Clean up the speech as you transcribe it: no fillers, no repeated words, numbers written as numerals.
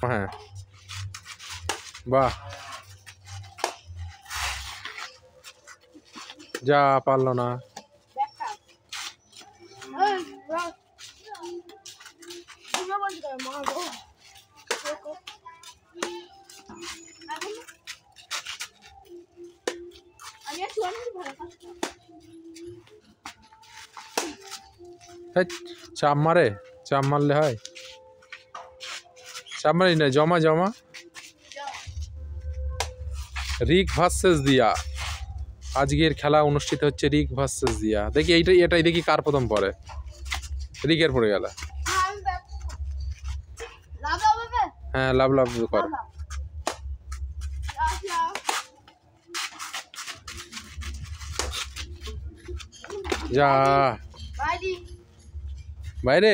হ্যাঁ বাহ যা পারলো না চাপ মারে চাপ মারলে হয় চাপ মারি না জমা জমা রিক ভার্সেস দিয়া আজকের খেলা অনুষ্ঠিত হচ্ছে রিক ভার্সেস দিয়া দেখি এটাই দেখি কার প্রথম পড়ে রিকের পড়ে গেল হ্যাঁ লাভ লাভ কর যা বাইরে